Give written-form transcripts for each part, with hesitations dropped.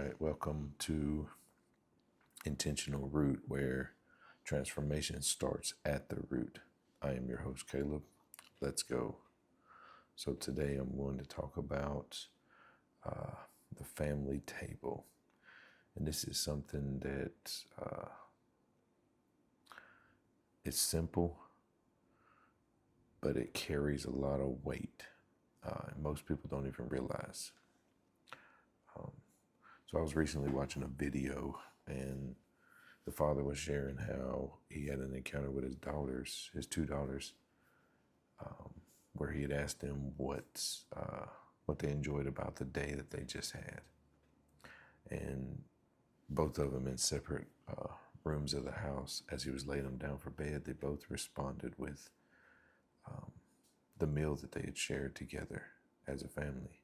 right, welcome to Intentional Root, where transformation starts at the root. I am your host, Caleb. Let's go. So today I'm going to talk about the family table. And this is something that it's simple, but it carries a lot of weight. And most people don't even realize. So I was recently watching a video, and the father was sharing how he had an encounter with his two daughters, where he had asked them what they enjoyed about the day that they just had, and both of them in separate rooms of the house. As he was laying them down for bed, they both responded with the meal that they had shared together as a family,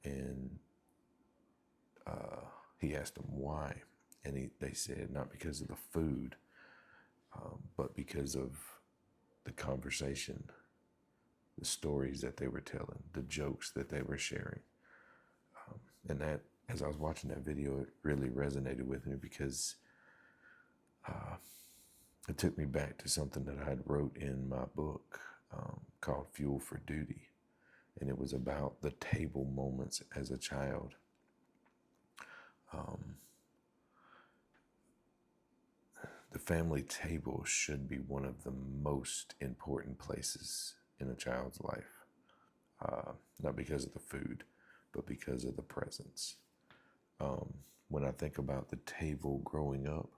and he asked them why, and they said not because of the food, but because of the conversation, the stories that they were telling, the jokes that they were sharing. And that, as I was watching that video, it really resonated with me because it took me back to something that I had wrote in my book called Fuel for Duty. And it was about the table moments as a child. The family table should be one of the most important places in a child's life. Not because of the food, but because of the presence. When I think about the table growing up,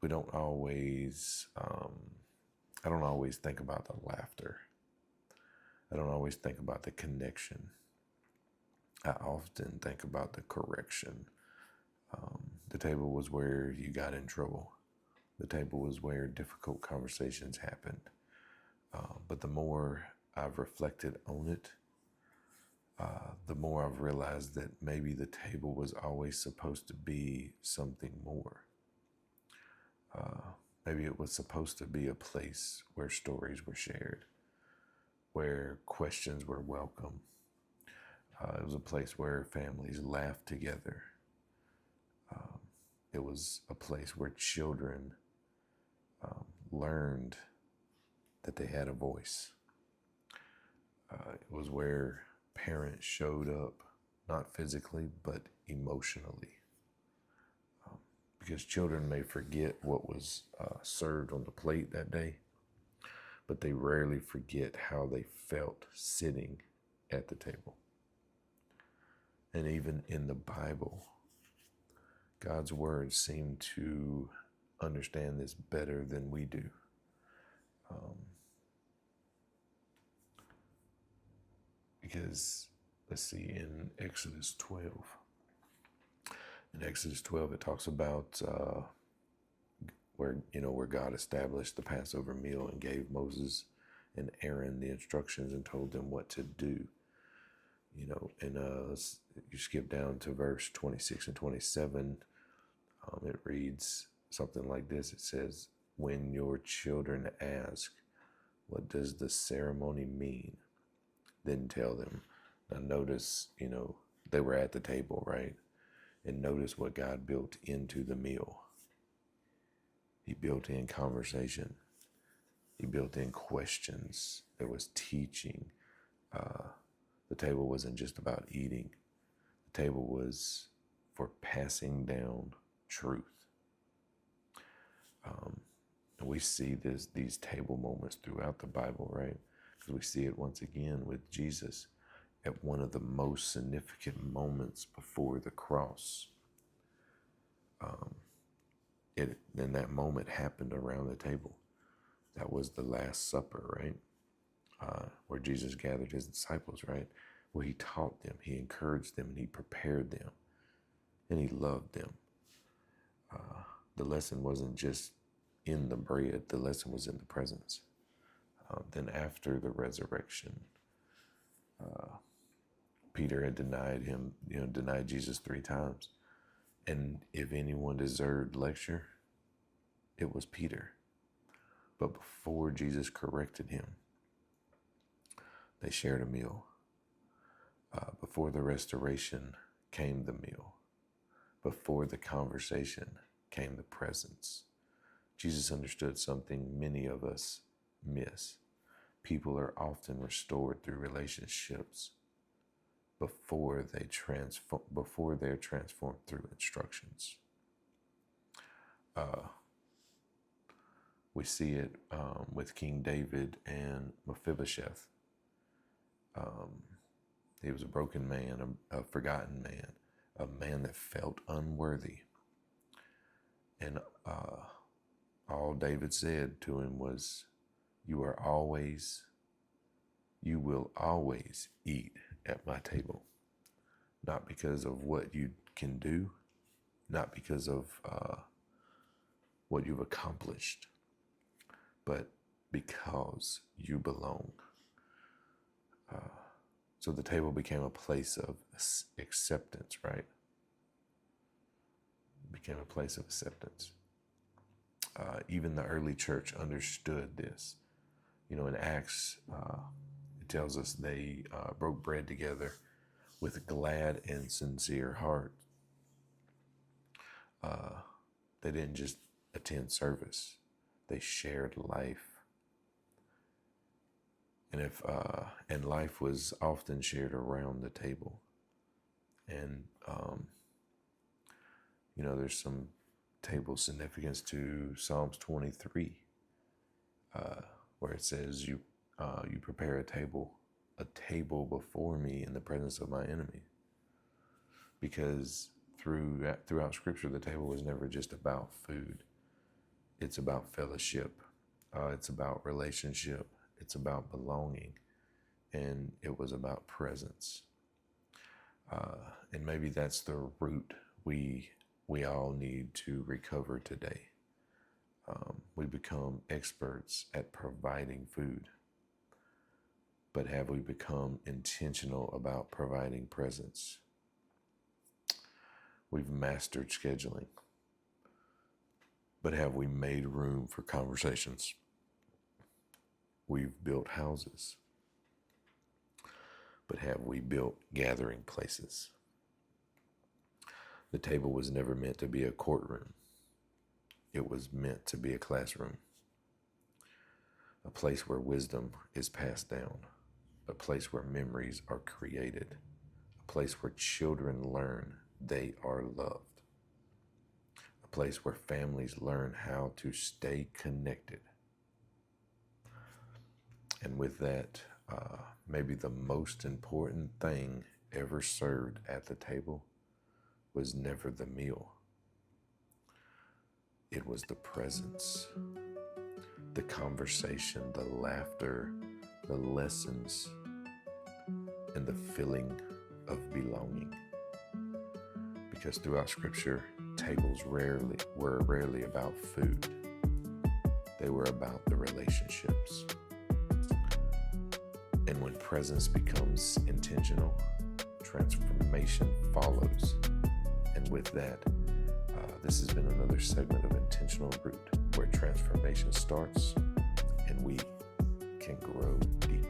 we don't always, I don't always think about the laughter. I don't always think about the connection. I often think about the correction. The table was where you got in trouble. The table was where difficult conversations happened. But the more I've reflected on it, the more I've realized that maybe the table was always supposed to be something more. Maybe it was supposed to be a place where stories were shared, where questions were welcome. It was a place where families laughed together. It was a place where children learned that they had a voice. It was where parents showed up, not physically, but emotionally. Because children may forget what was served on the plate that day, but they rarely forget how they felt sitting at the table. And even in the Bible, God's words seem to understand this better than we do. Because, let's see, in Exodus 12, it talks about where God established the Passover meal and gave Moses and Aaron the instructions and told them what to do. And you skip down to verse 26 and 27. It reads something like this. It says, "When your children ask, 'What does the ceremony mean?' then tell them." Now notice, they were at the table, right? And notice what God built into the meal. He built in conversation. He built in questions. There was teaching. The table wasn't just about eating. The table was for passing down truth. And we see these table moments throughout the Bible, right? Because we see it once again with Jesus at one of the most significant moments before the cross. And that moment happened around the table. That was the Last Supper, right? Where Jesus gathered his disciples, right? Where he taught them, he encouraged them, and he prepared them, and he loved them. The lesson wasn't just in the bread, the lesson was in the presence. Then after the resurrection, Peter had denied Jesus 3 times. And if anyone deserved lecture, it was Peter. But before Jesus corrected him, they shared a meal. Before the restoration came the meal. Before the conversation came the presence. Jesus understood something many of us miss. People are often restored through relationships before they're transformed through instructions. We see it with King David and Mephibosheth. He was a broken man, a forgotten man, a man that felt unworthy. And all David said to him was, you will always eat at my table. Not because of what you can do, not because of what you've accomplished, but because you belong. So the table became a place of acceptance, right? It became a place of acceptance. Even the early church understood this. In Acts, it tells us they broke bread together with a glad and sincere heart. They didn't just attend service. They shared life. And life was often shared around the table. And, there's some table significance to Psalms 23, where it says, you prepare a table before me in the presence of my enemy. Because throughout Scripture, the table was never just about food. It's about fellowship. It's about relationship. It's about belonging. And it was about presence. And maybe that's the root we all need to recover today. We become experts at providing food. But have we become intentional about providing presence? We've mastered scheduling. But have we made room for conversations? We've built houses. But have we built gathering places? The table was never meant to be a courtroom. It was meant to be a classroom. A place where wisdom is passed down. A place where memories are created. A place where children learn they are loved. A place where families learn how to stay connected. And with that, maybe the most important thing ever served at the table was never the meal. It was the presence, the conversation, the laughter, the lessons, and the feeling of belonging. Because throughout Scripture, tables were rarely about food. They were about the relationships. And when presence becomes intentional, transformation follows. And with that, this has been another segment of Intentional Root, where transformation starts and we can grow deep.